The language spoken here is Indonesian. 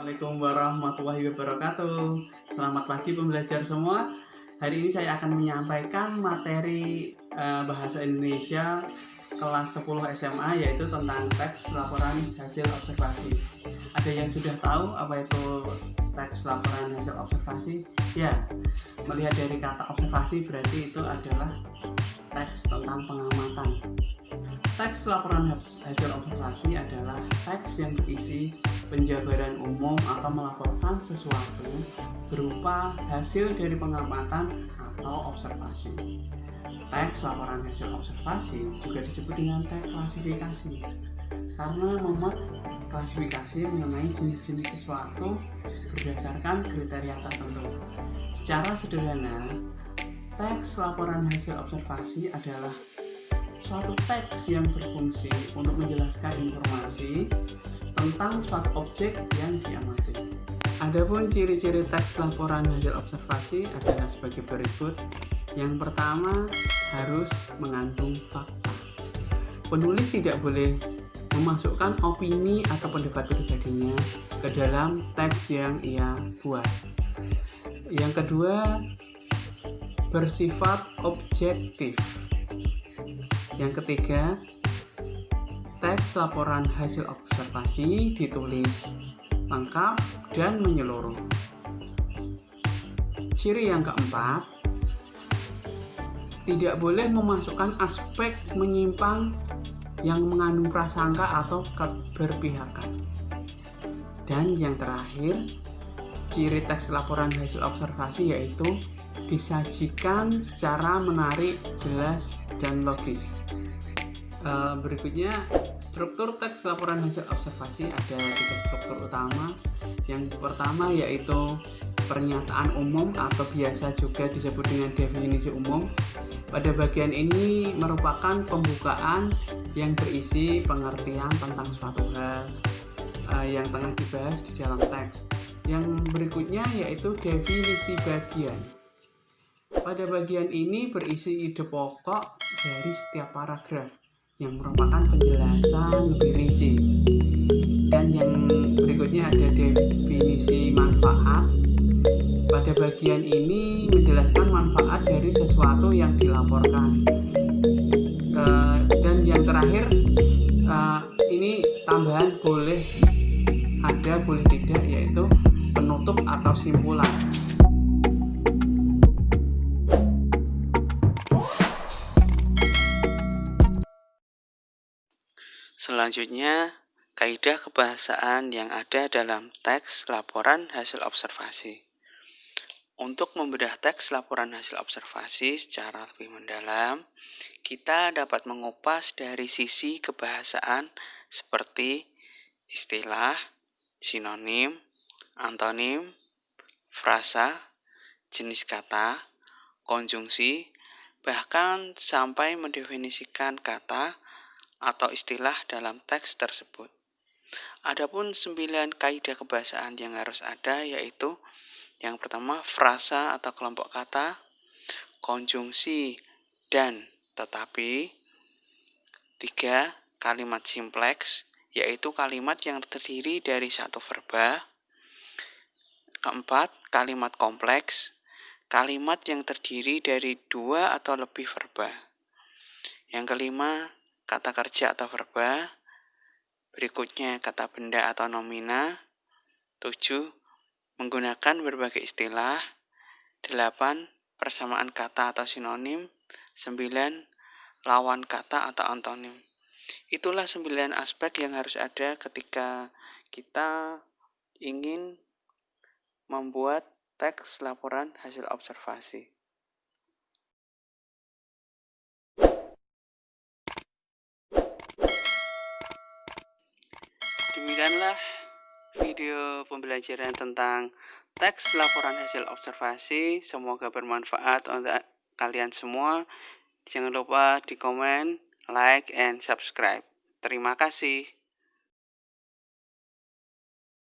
Assalamualaikum warahmatullahi wabarakatuh. Selamat pagi pembelajar semua. Hari ini saya akan menyampaikan materi bahasa Indonesia kelas 10 SMA, yaitu tentang teks laporan hasil observasi. Ada yang sudah tahu apa itu teks laporan hasil observasi? Ya, melihat dari kata observasi berarti itu adalah teks tentang pengamatan. Teks laporan hasil observasi adalah teks yang berisi penjabaran umum atau melaporkan sesuatu berupa hasil dari pengamatan atau observasi. Teks laporan hasil observasi juga disebut dengan teks klasifikasi karena memuat klasifikasi mengenai jenis-jenis sesuatu berdasarkan kriteria tertentu. Secara sederhana, teks laporan hasil observasi adalah suatu teks yang berfungsi untuk menjelaskan informasi tentang suatu objek yang diamati. Adapun ciri-ciri teks laporan hasil observasi adalah sebagai berikut. Yang pertama, harus mengandung fakta. Penulis tidak boleh memasukkan opini atau pendapat pribadinya ke dalam teks yang ia buat. Yang kedua, bersifat objektif. Yang ketiga, teks laporan hasil observasi ditulis lengkap dan menyeluruh. Ciri yang keempat, tidak boleh memasukkan aspek menyimpang yang mengandung prasangka atau keberpihakan. Dan yang terakhir, ciri teks laporan hasil observasi yaitu disajikan secara menarik, jelas, dan logis. Berikutnya, struktur teks laporan hasil observasi ada 3 struktur utama. Yang pertama yaitu pernyataan umum atau biasa juga disebut dengan definisi umum. Pada bagian ini merupakan pembukaan yang berisi pengertian tentang suatu hal yang tengah dibahas di dalam teks. Yang berikutnya yaitu definisi bagian. Pada bagian ini berisi ide pokok dari setiap paragraf yang merupakan penjelasan lebih rinci. Dan yang berikutnya ada definisi manfaat. Pada bagian ini menjelaskan manfaat dari sesuatu yang dilaporkan. Dan yang terakhir, ini tambahan boleh ada, boleh tidak, yaitu penutup atau simpulan. Selanjutnya, kaidah kebahasaan yang ada dalam teks laporan hasil observasi. Untuk membedah teks laporan hasil observasi secara lebih mendalam, kita dapat mengupas dari sisi kebahasaan seperti istilah, sinonim, antonim, frasa, jenis kata, konjungsi, bahkan sampai mendefinisikan kata atau istilah dalam teks tersebut. Adapun 9 kaidah kebahasaan yang harus ada yaitu yang pertama, frasa atau kelompok kata, konjungsi dan tetapi. 3, kalimat simpleks, yaitu kalimat yang terdiri dari satu verba. 4, kalimat kompleks, kalimat yang terdiri dari 2 atau lebih verba. Yang kelima, kata kerja atau verba. Berikutnya kata benda atau nomina. 7, menggunakan berbagai istilah. 8, persamaan kata atau sinonim. 9, lawan kata atau antonim. Itulah 9 aspek yang harus ada ketika kita ingin membuat teks laporan hasil observasi. Demikianlah video pembelajaran tentang teks laporan hasil observasi. Semoga bermanfaat untuk kalian semua. Jangan lupa di komen, like, and subscribe. Terima kasih.